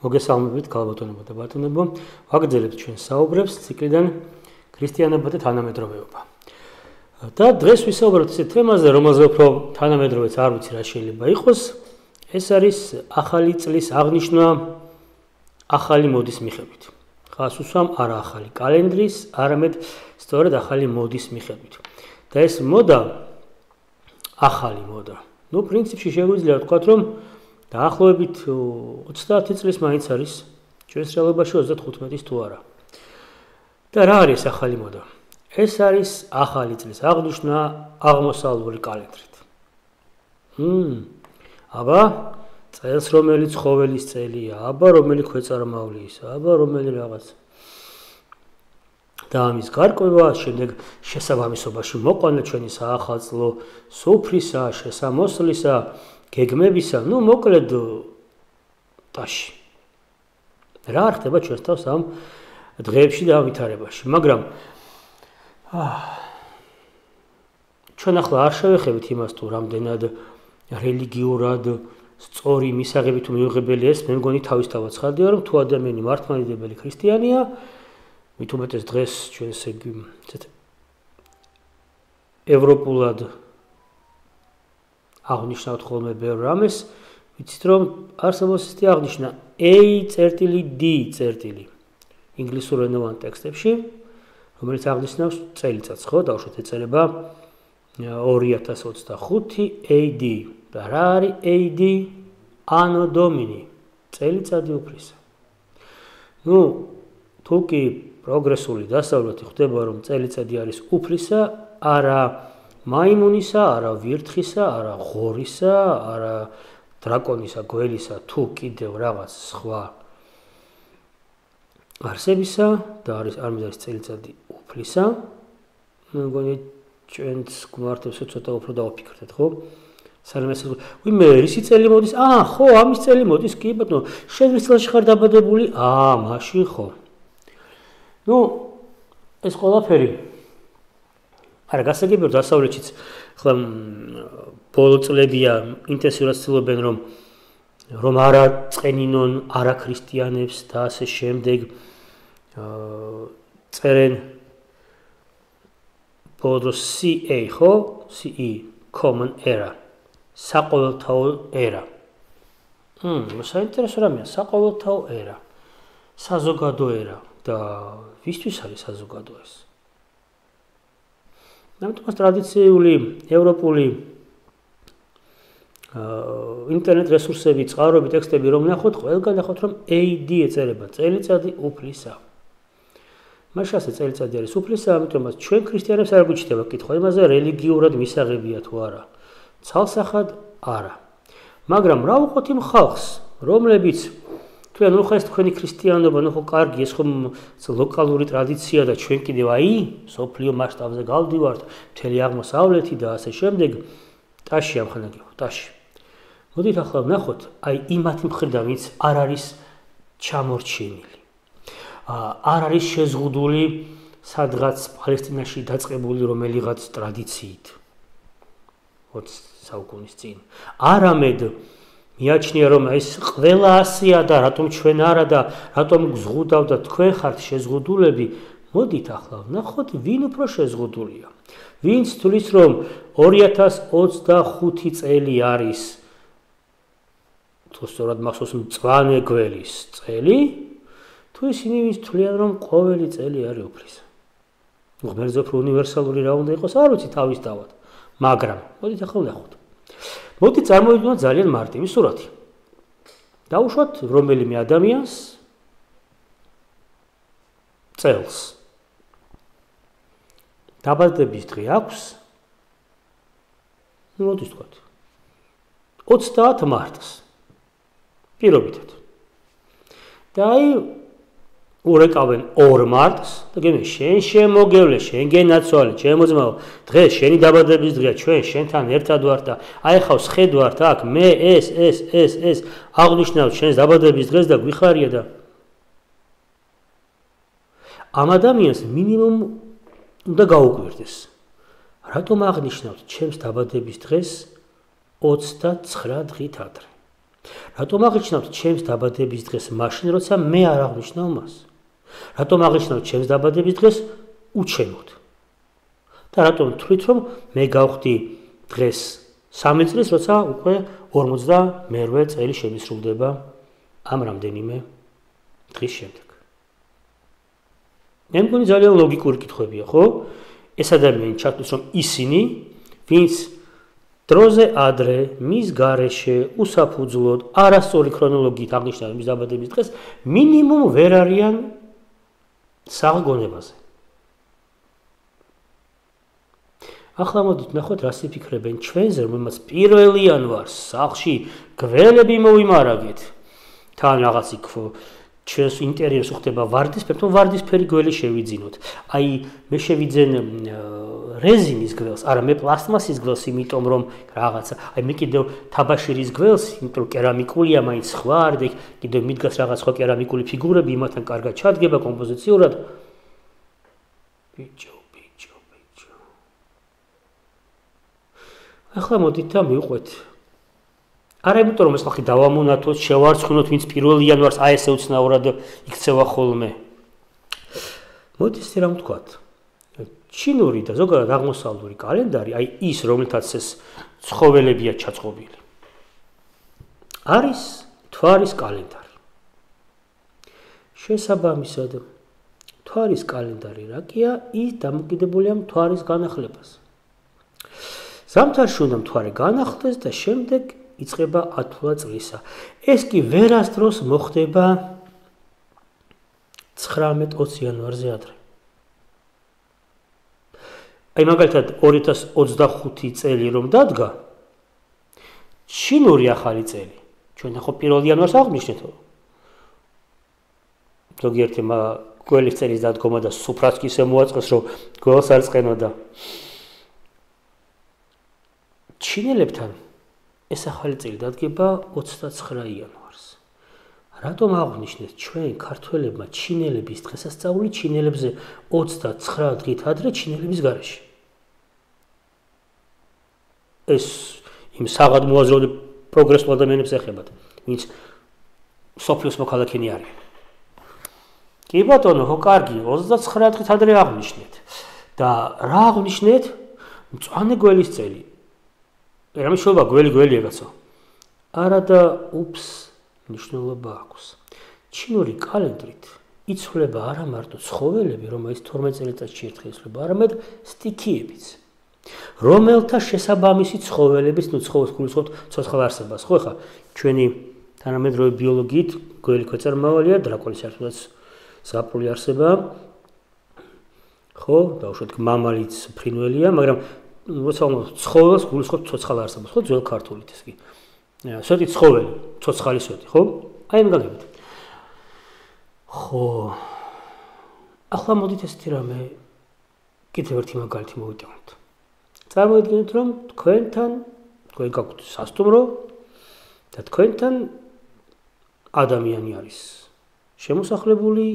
მოგესალმებით ქალბატონებო და ბატონებო, ვაგრძელებთ ჩვენ საუბრებს ციკლიდან ქრისტიანობა და თანამედროვეობა. და დღეს ვისაუბრებთ ისეთ თემაზე, რომელზე უფრო თანამედროვეც არ ვიცი რა შეიძლება იყოს, ეს არის ახალი წლის აღნიშვნა ახალი მოდის მიხედვით. ხას უსვამ არა ახალი კალენდრის, არამედ სწორედ ახალი მოდის მიხედვით. და ეს მოდა ახალი მოდა. პრინციპში შეგვიძლია ვთქვათ, რომ დაახლოებით 30 წლის მაინც არის ჩვენს რეალობაში 35-ის თუ არა. და რა არის ახალი მოდა? ეს არის ახალი წლის აღნიშვნა აღმოსავლური კალენდრით. აბა წელს რომელიც ხოველის წელია, აბა რომელი ქვეწარმავლისა, აბა რომელი რაღაც. და ამის გარკვევა შემდეგ შესაბამისობაში მოყვანა ჩვენი საახალწლო სუფრისა, შესამოსლისა, გეგმებისა, მოკლედ ტაში. რა ხდება ჩვენს თავს ამ დღეებში და ვითარებაში, მაგრამ ჩვენ ახლა არ შევეხებით იმას თუ რამდენად რელიგიურად სწორი მისაღები თუ მიუღებელი ეს, მე მგონი თავისთავად ცხადია, რომ თუ ადამიანი მართლმადიდებელი ქრისტიანია, მით უმეტეს დღეს ჩვენ ესე იგი ევროპულად აღნიშნავთ ხოლმე ბევრ რამეს, ვიცით რომ არსებობს ისეთი აღნიშვნა A-D ინგლისურენოვან ტექსტებში, რომელიც აღნიშნავს წელიწადს, ხო, დავუშვათ ეწერება 2025 AD. და რა არის AD? Anno Domini, წელიწადი უფლისა. თუ კი პროგრესული დასავლეთი ხდება, რომ წელიწადი არის უფლისა, არა მაიმუნისა, არა ვირთხისა, არა ღორისა, არა დრაკონისა, გველისა, თუ კიდევ რაღაც სხვა არსებისა და არის წელიწადი უფლისა. მე მგონი ჩვენც გვმართებს ცოტა უფრო დავაფიქრდეთ, ხო? ვიმე რისი წელი მოდის? ხო, ამის წელი მოდის, კი ბატონო, შენ ვის წელში ხარ დაბადებული? მაშინ ხო. ეს ყველაფერი არა გასაგებია დასავლეთშიც ხლა ბოლო წლებია ინტენსიურად ცდილობენ რომ არა წენინონ არა ქრისტიანებს და ასე შემდეგ წერენ ბოლო დროს CA ხო? CE Common Era საყოველთაო ერა. საინტერესო რამეა საყოველთაო ერა. საზოგადო ერა და ვისთვის არის საზოგადო ეს? ნამდვილად ტრადიციული ევროპული ინტერნეტ რესურსები, წყაროები, ტექსტები რომ ნახოთ, ყველგან ნახოთ რომ AD ეწერება წელიწადი უფლისა. მაშინ ასე წელიწადი არის უფლისა, ამიტომაც ჩვენ ქრისტიანებს არ გვიჩნდება კითხვა იმაზე, რელიგიურად მისაღებია თუ არა. ცალსახად არა. მაგრამ რა ვუყოთ იმ ხალხს, რომლებიც თქვენ ხო ეს თქვენი ქრისტიანობა, ხო კარგი, ეს ხომ ლოკალური ტრადიცია და ჩვენ კიდევ სოფლიო მასშტაბზე გავდივართ, მთელი აღმოსავლეთი და ასე შემდეგ, ტაში ამხანაგიო, ტაში. მოდით ახლა ვნახოთ, იმათი მხრიდან, ვინც არ არის ჩამორჩენილი. არ არის შეზღუდული სადღაც პალესტინაში დაწყებული რომელიღაც ტრადიციით. 20 საუკუნის წინ. არამედ მიაჩნია რომ ეს ყველა ასია და რატომ ჩვენ არა და რატომ გზღუდავდა თქვენ ხართ შეზღუდულები, მოდით ახლა ვნახოთ ვინ უფრო შეზღუდულია. ვინც თulis რომ 2025 წელი არის თუ სწორად მახსოვს მწვანე გველის წელი, თუ ისინი ვინც თვლიან რომ ყოველი წელი არის უფლისა. ღმერთზე უფრო უნივერსალური რა უნდა იყოს, არ ვიცი თავისთავად. მაგრამ მოდით ახლა ვნახოთ. მოდით წარმოვიდგინოთ ძალიან მარტივი სურათი. დავუშვათ რომელიმე ადამიანს წელს. დაბადების დღე აქვს. მოდით ვთქვათ 30 მარტს. პირობითად. და ურეკავენ 2 მარტს და გემე შენ შემოგევლე, შენ გენაცვალე, ჩემო ძმაო, დღეს შენი დაბადების დღეა, ჩვენ შენთან ერთად ვართ და ხავს ხედვართ აქ, მე ეს აღნიშნავ შენს დაბადების დღეს და გვიხარია და ამ ადამიანს მინიმუმ უნდა გაუკვირდეს. რატომ აღნიშნავთ ჩემს დაბადების დღეს 29 დღით ადრე? რატომ აღიჩნავთ ჩემს დაბადების დღეს მაშინ, როცა მე არ აღნიშნავ მას? რატომ აღიჩნავთ ჩემს დაბადების დღეს უჩემოთ? და რატომ თვლით, რომ მე გავხდი დღეს 3 წლის, როცა უკვე 58 წელი შემისრულდება ამ რამდენიმე დღის შემდეგ? მე მგონი ძალიან ლოგიკური კითხვებია, ხო? ეს ადამიანი ჩათვლის, რომ ისინი, ვინც დროზე ადრე, მის გარეშე, უსაფუძვლოდ, არასწორი ქრონოლოგიით აღნიშნავენ მის დაბადების დღეს, მინიმუმ ვერ არიან საღგონებაზე. ახლა მოდით ნახოთ, რას იფიქრებენ ჩვენზე, რომელმაც 1 იანვარს სახლში გველები მოვიმარაგეთ. თან რაღაც იქ ჩვენს ინტერიერს უხდება ვარდისფერი, ვარდისფერი გველი შევიძინოთ. აი, მე შევიძენ რეზინის გველს, არა მე პლასტმასის გველს, იმიტომ რომ რაღაცა, აი მე კიდევ თაბაშირის გველს, იმიტომ რომ კერამიკულია, მაინც სხვა არ და კიდევ მიდგას რაღაც სხვა კერამიკული ფიგურები, იმათთან კარგად ჩადგება კომპოზიციურად. ბიჭო. ახლა მოდით და მივყვეთ. არა იმიტომ რომ ეს ხალხი დავამონათოთ, შევარცხნოთ, ვინც 1 იანვარს აი ესე უცნაურად იქცევა ხოლმე. მოდით ისე რამ ვთქვათ. ჩინური და ზოგადად აღმოსავლური კალენდარი, აი ის, რომელთაც ეს ცხოველებია ჩაწყობილი, არის თვარის კალენდარი. შესაბამისად, თვარის კალენდარი რაკია, ის დამოკიდებულია თვარის განახლებას. ზამთარში უნდა მთვარე განახლდეს და შემდეგ იწყება 10 წლისა. ეს კი ვერასდროს მოხდება 19-20 იანვარზე ადრე. აი მაგალითად 2025 წელი რომ დადგა, ჩინური ახალი წელი. ჩვენ ხო 1 იანვარს აღნიშნეთ. ზოგიერთი გველის წელის დადგომა და სუფრაც კი ისე მოაწყეს, რომ გველს არ წყენოდა. ჩინელებთან ეს ახალი წელი დადგება 29 იანვარს. რატომ აღნიშნეთ ჩვენ ქართველებმა ჩინელების დღესასწაული ჩინელებზე 29 დღით ადრე ჩინელების გარეშე? ეს იმ საღად მოაზროვნე პროგრესულ ადამიანებს ეხებათ, ვინც სოფიოს მოქალაქენი არიან. კი ბატონო, ხო კარგი, 29 დღით ადრე აღნიშნეთ. და რა აღნიშნეთ? მწვანე გველის წელი. რამე შეიძლება გველი ეკაცო. არა და უფს ნიშნულობა აქვს. ჩინური კალენდრით იცვლება არა მარტო ცხოველები, რომელიც 12 წელიწადში ერთხელ იცვლება, არამედ სტიქიებიც, რომელთა შესაბამისი ცხოველების, ცხოველს გულისხმობთ ცოცხალ არსებას. ხო, ხა ჩვენი თანამედროვე ბიოლოგიით გველი ქვეწარმავალია, დრაკონის ერთადაც ზაფხული არსებაა. ხო, დავუშვათ მამალიც ფრინველია, მაგრამ როცა ცხოველს გულისხმობთ ცოცხალ არსებას, ხო, ძველ ქართულით ეს კი. სვეტი ცხოველი, ცოცხალი სვეტი, ხო? აი ამ გაგებით. ხო. ახლა მოდით ესეთი რამე კიდევ ერთი მაგალითი მოვიტანოთ. წარმოიდგინეთ, რომ თქვენ გაქვთ სასტუმრო და თქვენთან ადამიანი არის შემოსახლებული,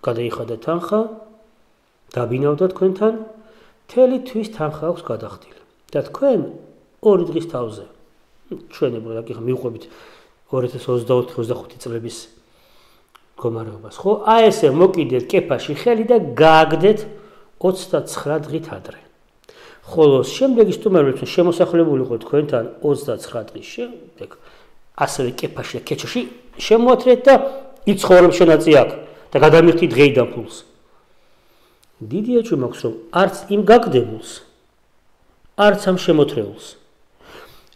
გადაიხადა თანხა, დაბინავდა თქვენთან, მთელი თვის თანხა აქვს გადახდილი. და თქვენ 2 დღის თავზე ჩვენებურად აქ მივყვებით 2024-25 წლების მდგომარეობას. ხო, აი ესე მოკიდეთ კეფაში ხელი და გააგდეთ 29 დღით ადრე. ხოლო შემდეგი სტუმრები შემოსახლებული იყო თქვენთან 29 დღის შემდეგ, ასევე კეფაში და ქეჩაში შემოათრეთ და იცხოვრებ შენაწი აქ და გადამიხდი დღეიდან ფულს. დიდი ეჭვი მაქვს, რომ არც იმ გაგდებულს, არც ამ შემოთრეულს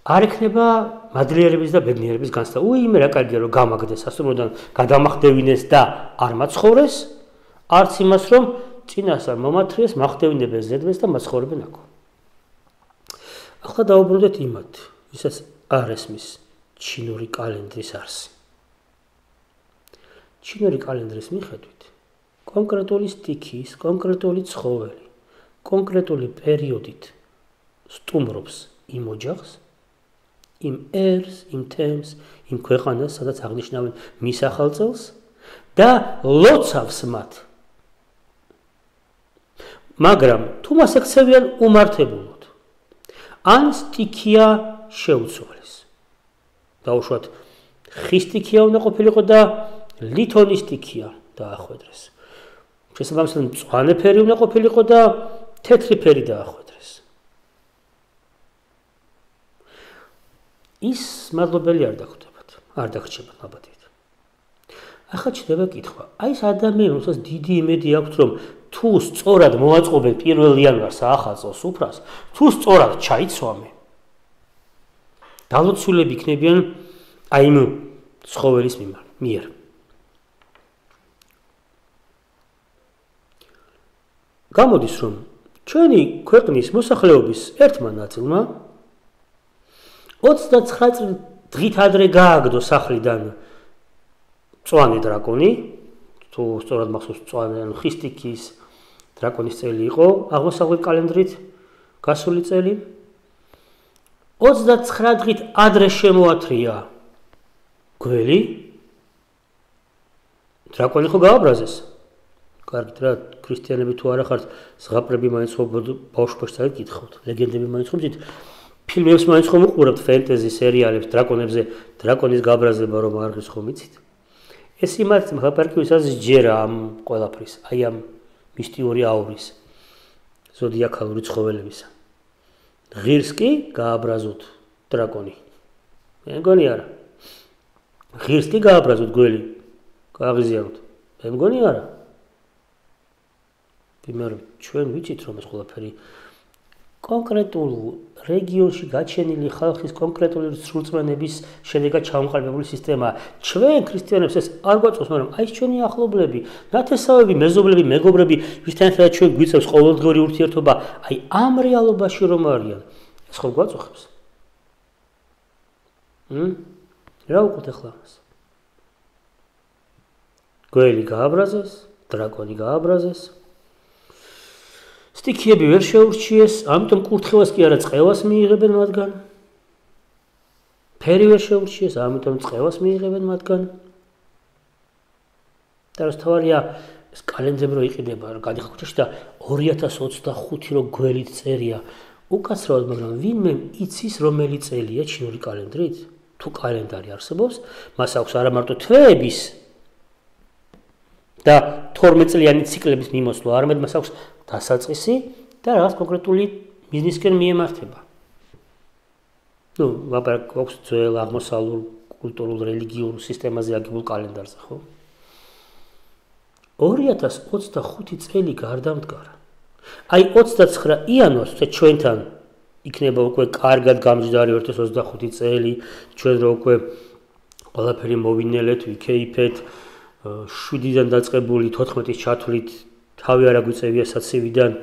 არ ექნება მადლიერების და ბედნიერების განცდა. იმე რა კარგია რომ გამაგდეს სასტუმროდან გადამახდევინეს და არ მაცხოვრეს, არც იმას რომ წინასწარ მომათრიეს, მახდევინებენ ზედმეს და მაცხოვრებენ აქ. ახლა დაუბრუნდეთ იმათ, ვისაც არ ესმის ჩინური კალენდრის არსი. ჩინური კალენდრის მიხედვით კონკრეტული სტიქიის, კონკრეტული ცხოველი, კონკრეტული პერიოდით სტუმრობს იმ ოჯახს, იმ ერს, იმ თემს, იმ ქვეყანას, სადაც აღნიშნავენ მის ახალწელს და ლოცავს მათ. მაგრამ თუ მას ექცევიან უმართებულად, ან სტიქია შეუცვალეს. დაუშვათ ხისტიქია უნდა ყოფილიყო და ლითონისტიქია დაახვედრეს. შესაბამისად მწვანე ფერი უნდა ყოფილიყო და თეთრი ფერი დაახვედრეს. ის მადლობელი არ დაგხვდებათ, არ დაგრჩებათ ნაბადით. ახლა ჩდება კითხვა, აი ეს ადამიანს დიდი იმედი აქვს, რომ თუ სწორად მოაწყობენ 1 იანვარს ახალ წელს უფრას, თუ სწორად ჩაიცვამენ, დალოცულები იქნებიან აი იმ ცხოველის მიერ. გამოდის, რომ ჩვენი ქვეყნის მოსახლეობის ერთმა ნაწილმა 29 დღით ადრე გააგდო სახლიდან მწვანე დრაკონი, თუ სწორად მახსოვს მწვანე, ანუ ხისტიქის დრაკონის წელი იყო აღმოსავლეთ კალენდრით გასული წელი. 29 დღით ადრე შემოათრია გველი, დრაკონი ხო გააბრაზეს. კარგით რა, ქრისტიანები თუ არა ხართ, ზღაპრები მაინც ხო ბავშვობაში წაიკითხავთ, ლეგენდები მაინც ხო მძით, ფილმებს მაინც ხო უყურებთ ფენტეზი სერიალებს დრაკონებზე, დრაკონის გაბრაზება რომ არ ღირს ხომ იცით? ეს იმათ ლაპარაკობისას ჯერა ამ ყველაფრის, აი ამ მისტიური აურის, ზოდიაქალური ცხოველებისა. ღირს კი გააბრაზოთ დრაკონი. მე მგონი არა. ღირს კი გააბრაზოთ გველი, გააღიზიანოთ. მე მგონი არა. იმერ ჩვენ ვიცით რომ ეს ყველაფერი კონკრეტულ რეგიონში გაჩენილი ხალხის კონკრეტული სრულწმენების შედეგად ჩამოყალიბებული სისტემა. ჩვენ ქრისტიანებს ეს არ გვაწევს, მაგრამ აი ჩვენი ახლობლები, ნათესავები, მეზობლები, მეგობრები, ვისთანაც ჩვენ გვიწევს ყოველდღიური ურთიერთობა, აი ამ რეალობაში რომ არიან, ეს ხო გვაწუხებს? რა უყურთ ახლა ამას? გველი გააბრაზეს, დრაკონი გააბრაზეს. სტიქიები ვერ შეურჩიეს, ამიტომ კურთხევას კი არა წყევას მიიღებენ მათგან. ფერი ვერ შეურჩიეს, ამიტომ წყევას მიიღებენ მათგან. და რასთავარია ეს კალენდრები რო იყიდება, რომ გადიხარ ქუჩაში და 2025 რო გველით წერია, უკაცრავად, მაგრამ ვინმე იცის რომელი წელია ჩინური კალენდრით? თუ კალენდარი არსებობს, მას აქვს არა მარტო თვეების და 12 წლიანი ციკლების მიმოსვლა, არამედ მას აქვს დასაწყისი და რაღაც კონკრეტული მიზნისკენ მიემართება. ნუ, ლაპარაკი გვაქვს ძველ აღმოსავლურ კულტურულ რელიგიურ სისტემაზე აგებულ კალენდარზე, ხო? 2025 წელი გარდამდგარა. აი 29 იანვარს ჩვენთან იქნება უკვე კარგად გამჯდარი 2025 წელი, ჩვენ რო უკვე ყველაფერი მოვინელეთ, ვიქეიფეთ, 7-დან დაწყებული 14-ის ჩათვლით თავი არ აგვიწევია საცივიდან,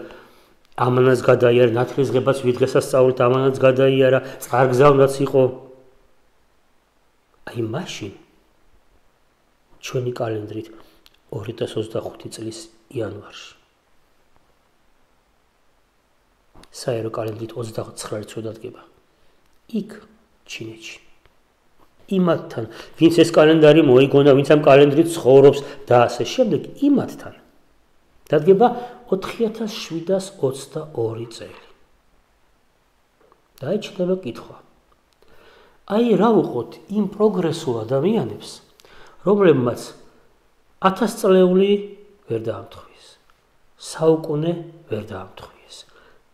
ამანაც გადაიარა, ნათლისღებაც ვიდღესასწაულით, ამანაც გადაიარა, წყარგზავნაც იყო. აი მაშინ ჩვენი კალენდრით 2025 წლის იანვარში. საერო კალენდრით 29 რიცხვი დადგება. იქ ჩინეთში. იმათთან, ვინც ეს კალენდარი მოიგონა, ვინც ამ კალენდრით ცხოვრობს და ასე შემდეგ, იმათთან დადგება 4722 წელი. და ეჩნდება კითხვა. აი რა ვუყოთ იმ პროგრესულ ადამიანებს, რომლებმაც 1000 წლეული ვერ დაამტხვიეს, საუკუნე ვერ დაამტხვიეს,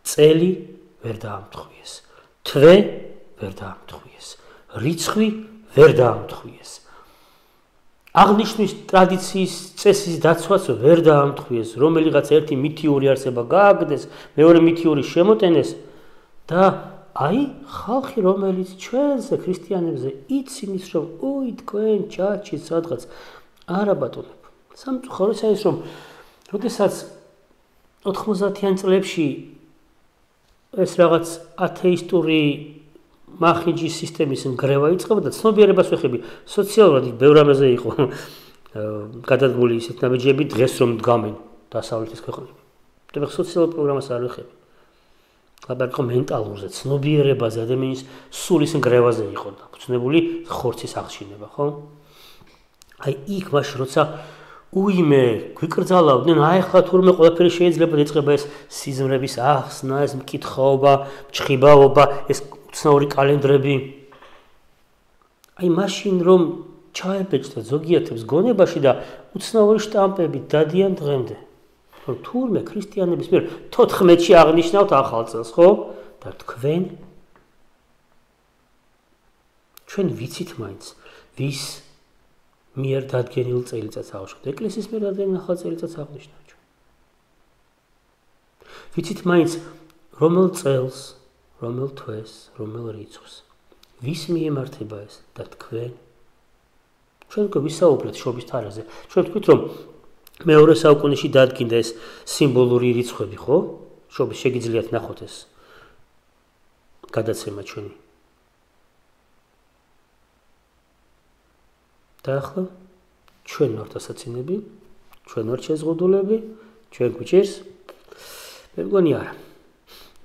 წელი ვერ დაამტხვიეს, თვე ვერ დაამტხვიეს, რიცხვი ვერ დაამტხვიეს. აღნიშნვის ტრადიციის წესის დაცვაც ვერ დაამტხვიეს, რომელიღაც ერთი მითიური არსება გააგდეს, მეორე მითიური შემოტენეს და აი ხალხი რომელიც ჩვენზე ქრისტიანებზე იცინს რომ ოი თქვენ ჩაჩით სადღაც არა ბატონებო. სამწუხაროდ ის რომ როდესაც 90-იან წლებში ეს რაღაც ათეისტური მახინჯის სისტემის ნგრევა იწყება და ცნობიერებას ვეხები, სოციალურად ბევრ რამეზე იყო გადადგმული ისეთ ნაბიჯები დღეს რომ დგამენ დასავლეთის ქვეყნები. და სოციალურ პროგრამას არ ვეხები. ლაპარაკი მენტალურზე, ცნობიერებაზე, ადამიანის სულის ნგრევაზე იყო დაფუძნებული ხორცის აღშინება, ხო? აი იქ მაშინ როცა უიმე გვიკრძალავდნენ, აი ახლა თურმე ყველაფერი შეიძლება ეწყება ეს სიზმრების ახსნა, ეს მკითხაობა, ჩხიბაობა, ეს უცნაური კალენდრები. აი მაშინ რომ ჩაებეჭდათ ზოგიერთებს გონებაში და უცნაური შტამპებით დადიან დღემდე. რომ თურმე ქრისტიანების მიერ 14-ში აღნიშნავთ ახალ წელს, ხო? და თქვენ ჩვენ ვიცით მაინც ვის მიერ დადგენილ წელიწადს აღნიშნავთ. ეკლესიის მიერ დადგენილ ახალ წელიწადს აღნიშნავთ. ვიცით მაინც რომელ წელს, რომელ თვეს, რომელ რიცხვს ვის მიემართება ეს და თქვენ ჩვენ გვისაუბრეთ შობის თარაზე. ჩვენ თქვით რომ მეორე საუკუნეში დადგინდა ეს სიმბოლური რიცხვები, ხო? შობის შეგიძლიათ ნახოთ ეს გადაცემა ჩვენი. და ახლა ჩვენ ვართ ასაცინები, ჩვენ ვართ შეზღუდულები, ჩვენ გვიჭირს. მე მგონი არა.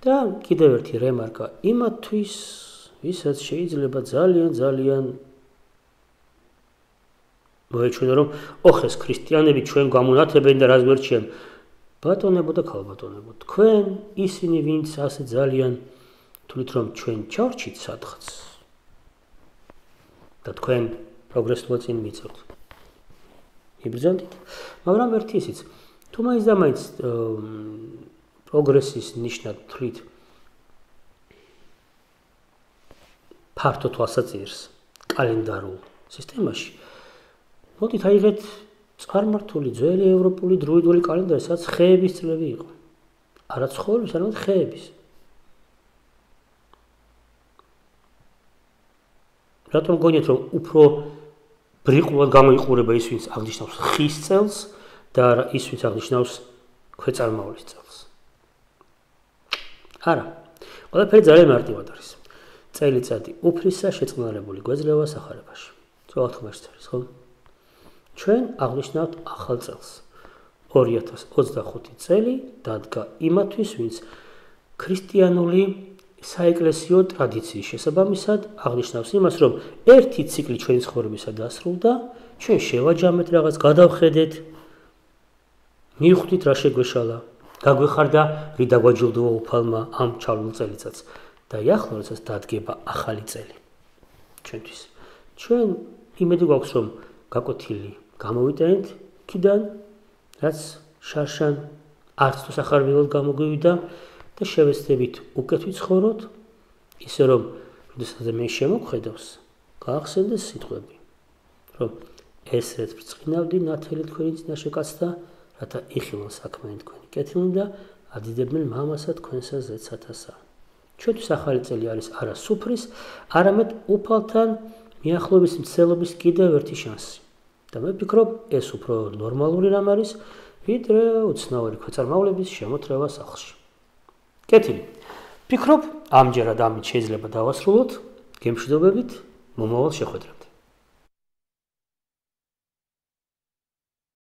და კიდევ ერთი რემარკა იმათთვის, ვისაც შეიძლება ძალიან მოეჩვენა რომ ოხეს ქრისტიანები ჩვენ გამონათებენ და რას გვერჩიან. ბატონებო და ქალბატონებო, თქვენ ისინი ვინც ასე ძალიან თვლით რომ ჩვენ ჩარჩით სადღაც და თქვენ პროგრესულად წინ მიწევთ. იბრძანდით, მაგრამ ერთი ისიც, თუ მაინც და მაინც პროგრესის ნიშნად თვლით ფართო თვალსაჩინოს კალენდარულ სისტემაში, მოდით აიღეთ წარმართული ძველი ევროპული დროიდული კალენდარი, სადაც ხეების წლები იყო. არა ცხოველების, არამედ ხეების. რატომ გონიათ რომ უფრო ბრიყულად გამოიყურება ის ვინც აღნიშნავს ხის წელს და არა ის ვინც აღნიშნავს ქვეწარმავლის წელს? არა. ყველაფერი ძალიან მარტივად არის. წელიწადი უფლისა შეწყნარებული გვეძლევა სახარებაში. ძველად ხმაშიც არის, ხო? ჩვენ აღნიშნავთ ახალ წელს. 2025 წელი დადგა იმათვის, ვინც ქრისტიანული საეკლესიო ტრადიციის შესაბამისად აღნიშნავს იმას, რომ ერთი ციკლი ჩვენი ცხოვრებისა დასრულდა, ჩვენ შევაჯამეთ რაღაც, გადავხედეთ, მივხვდით რა შეგვეშალა, გაგვეხარდა რი დაგვაჯილდოა უფალმა ამ ჩავლილ წელიწადს და ახლა როდესაც დადგება ახალი წელი ჩვენთვის. ჩვენ იმედი გვაქვს რომ გაკვეთილი გამოვიტანეთ იქიდან, რაც შარშან არც თუ სახარბილად გამოგვივიდა და შევეცდებით უკეთ ვიცხოვროთ, ისე რომ როდესაც ადამიანს შემოგხედავს, გაახსენდეს სიტყვები, რომ ესეც ბრწყინავდი ნათელი თქვენი წინაშე კაცთა, რათა იხილონ საქმენი თქვენი კეთილნი და ადიდებდნენ მამასა თქვენსა ზეცათასა. ჩვენთვის ახალი წელი არის არა სუფრის, არამედ უფალთან მიახლოების მცდელობის კიდევ ერთი შანსი. და მე ვფიქრობ, ეს უფრო ნორმალური რამ არის, ვიდრე უცნაური ქვეწარმავლების შემოთრევა სახლში. კეთილი. ვფიქრობ, ამჯერად ამით შეიძლება დავასრულოთ. გემშვიდობებით, მომავალ შეხვედრამდე.